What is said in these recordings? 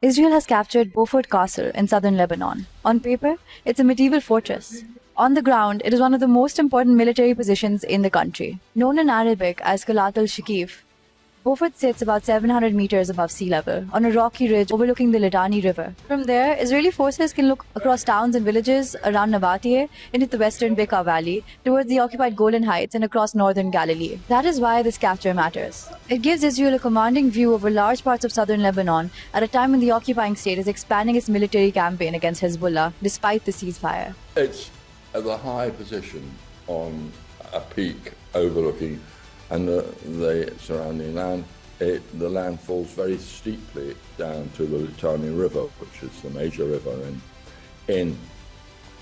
Israel has captured Beaufort Castle in southern Lebanon. On paper, it's a medieval fortress. On the ground, it is one of the most important military positions in the country. Known in Arabic as Qalat al-Shakif, Beaufort sits about 700 meters above sea level, on a rocky ridge overlooking the Litani River. From there, Israeli forces can look across towns and villages around Nabatea into the western Bekaa Valley, towards the occupied Golan Heights and across northern Galilee. That is why this capture matters. It gives Israel a commanding view over large parts of southern Lebanon at a time when the occupying state is expanding its military campaign against Hezbollah, despite the ceasefire. It's at the high position on a peak overlooking and the surrounding land. The land falls very steeply down to the Litani River, which is the major river in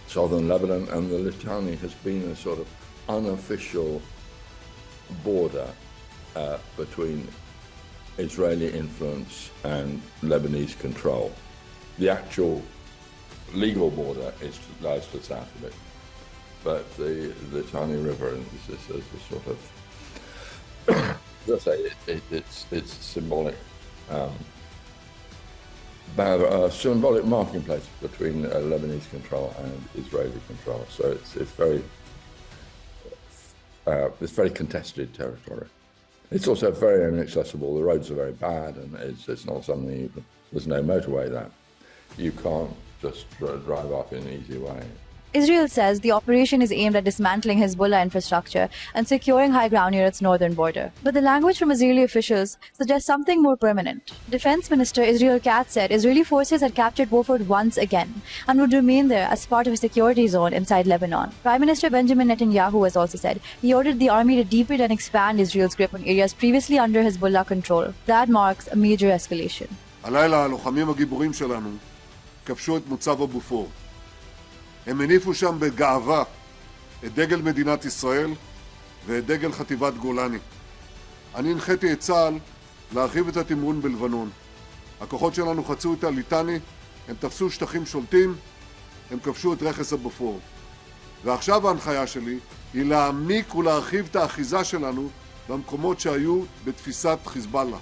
southern Lebanon, and the Litani has been a sort of unofficial border between Israeli influence and Lebanese control. The actual legal border lies to the south of it, but the Litani River is a sort of let's say it's symbolic, symbolic marking place between Lebanese control and Israeli control. So it's very contested territory. It's also very inaccessible. The roads are very bad, and it's not something there's no motorway there. You can't just drive up in an easy way. Israel says the operation is aimed at dismantling Hezbollah infrastructure and securing high ground near its northern border. But the language from Israeli officials suggests something more permanent. Defense Minister Israel Katz said Israeli forces had captured Beaufort once again and would remain there as part of a security zone inside Lebanon. Prime Minister Benjamin Netanyahu has also said he ordered the army to deepen and expand Israel's grip on areas previously under Hezbollah control. That marks a major escalation. הלילה הלוחמים הגיבורים שלנו כבשו את מוצב הבופור. הם הניפו שם בגאווה את דגל מדינת ישראל ואת דגל חטיבת גולני. אני הנחיתי את צה"ל להרחיב את התמרון בלבנון. הכוחות שלנו חצו את הליטני, הם תפסו שטחים שולטים, הם כבשו את רכס הבופור. ועכשיו ההנחיה שלי היא להעמיק ולהרחיב את האחיזה שלנו במקומות שהיו בתפיסת חיזבאללה.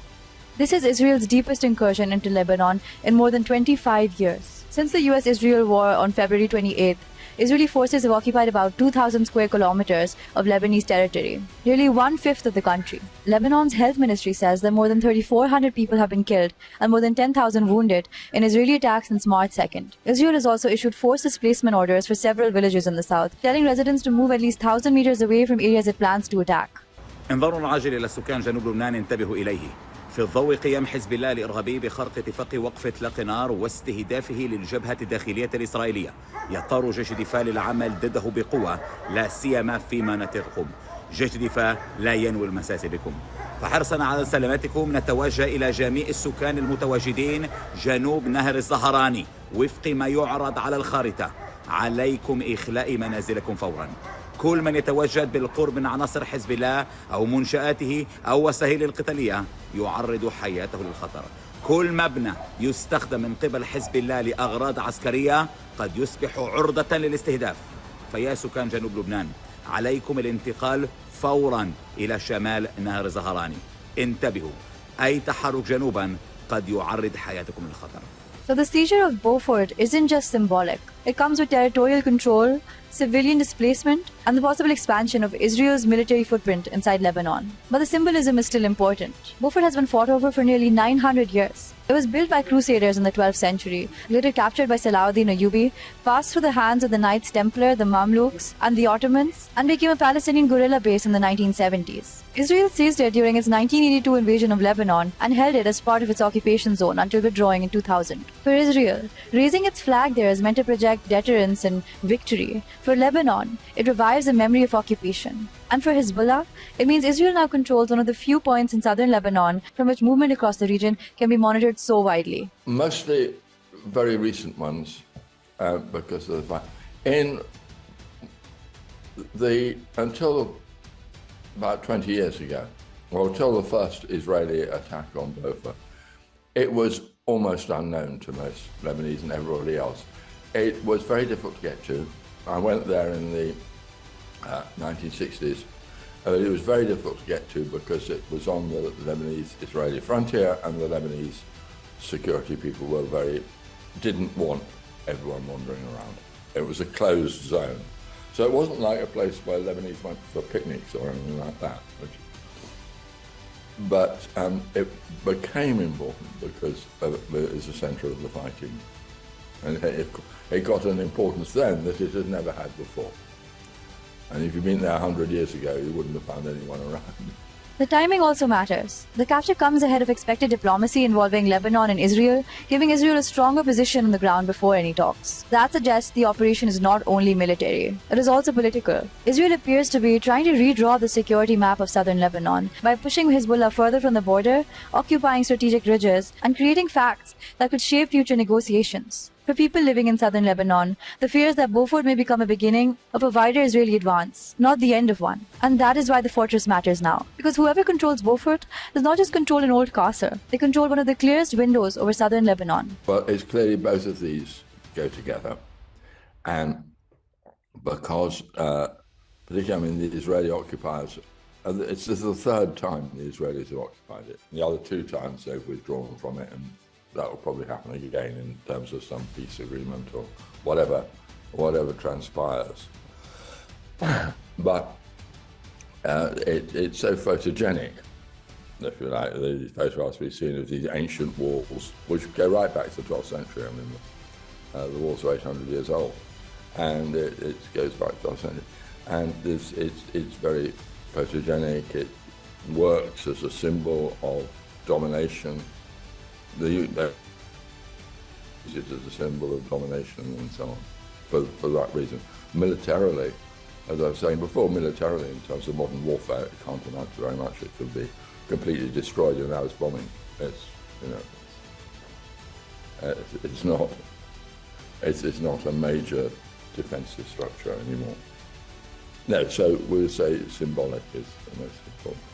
This is Israel's deepest incursion into Lebanon in more than 25 years. Since the US-Israel war on February 28th, Israeli forces have occupied about 2,000 square kilometers of Lebanese territory, nearly one-fifth of the country. Lebanon's health ministry says that more than 3,400 people have been killed and more than 10,000 wounded in Israeli attacks since March 2nd. Israel has also issued forced displacement orders for several villages in the south, telling residents to move at least 1,000 meters away from areas it plans to attack. انظار عاجل إلى سكان جنوب لبنان انتبهوا إليه في الضوء قيام حزب الله الإرهابي بخرق اتفاق وقف إطلاق نار واستهدافه للجبهة الداخلية الإسرائيلية. يضطر جيش الدفاع للعمل ضده بقوة، لا سيما في مناطق قم. جيش الدفاع لا ينوي المساس بكم. فحرصا على سلامتكم نتوجه إلى جميع السكان المتواجدين جنوب نهر الزهراني وفق ما يعرض على الخارطة. عليكم إخلاء منازلكم فورا. كل من يتواجد بالقرب من عناصر حزب الله أو منشآته أو وسائل القتالية يعرض حياته للخطر. كل مبنى يستخدم من قبل حزب الله لأغراض عسكرية قد يصبح عرضة للاستهداف. فيا سكان جنوب لبنان عليكم الانتقال فورا إلى شمال نهر الزهراني. انتبهوا، أي تحرك جنوبا قد يعرض حياتكم للخطر. So the seizure of Beaufort isn't just symbolic. It comes with territorial control, civilian displacement, and the possible expansion of Israel's military footprint inside Lebanon. But the symbolism is still important. Beaufort has been fought over for nearly 900 years. It was built by crusaders in the 12th century, later captured by Salahuddin Ayyubi, passed through the hands of the Knights Templar, the Mamluks, and the Ottomans, and became a Palestinian guerrilla base in the 1970s. Israel seized it during its 1982 invasion of Lebanon and held it as part of its occupation zone until withdrawing in 2000. For Israel, raising its flag there is meant to project deterrence and victory. For Lebanon, it revives the memory of occupation. And for Hezbollah, it means Israel now controls one of the few points in southern Lebanon from which movement across the region can be monitored so widely. Mostly very recent ones, because of the fact, until about 20 years ago, or until the first Israeli attack on Beaufort, it was almost unknown to most Lebanese and everybody else. It was very difficult to get to. I went there in the 1960s. It was very difficult to get to because it was on the Lebanese-Israeli frontier, and the Lebanese security people didn't want everyone wandering around. It was a closed zone. So it wasn't like a place where Lebanese went for picnics or anything like that. But it became important because it was the centre of the fighting. And it got an importance then that it had never had before. And if you'd been there 100 years ago, you wouldn't have found anyone around. The timing also matters. The capture comes ahead of expected diplomacy involving Lebanon and Israel, giving Israel a stronger position on the ground before any talks. That suggests the operation is not only military, it is also political. Israel appears to be trying to redraw the security map of southern Lebanon by pushing Hezbollah further from the border, occupying strategic ridges, and creating facts that could shape future negotiations. For people living in southern Lebanon, the fear is that Beaufort may become a beginning of a wider Israeli advance, not the end of one. And that is why the fortress matters now. Because whoever controls Beaufort does not just control an old castle, they control one of the clearest windows over southern Lebanon. Well, it's clearly both of these go together. And because, particularly, the Israeli occupiers, this is the third time the Israelis have occupied it. The other two times they've withdrawn from it, and that will probably happen again in terms of some peace agreement or whatever transpires. But it's so photogenic, if you like. The photographs we've seen of these ancient walls, which go right back to the 12th century. I mean, the walls are 800 years old, and it goes back to the 12th century. And it's very photogenic. It works as a symbol of domination. They use it as a symbol of domination and so on, for that reason. Militarily, as I was saying before, militarily in terms of modern warfare, it can't amount to very much. It could be completely destroyed in an hour's bombing. It's not a major defensive structure anymore. No, so we'll say symbolic is the most important.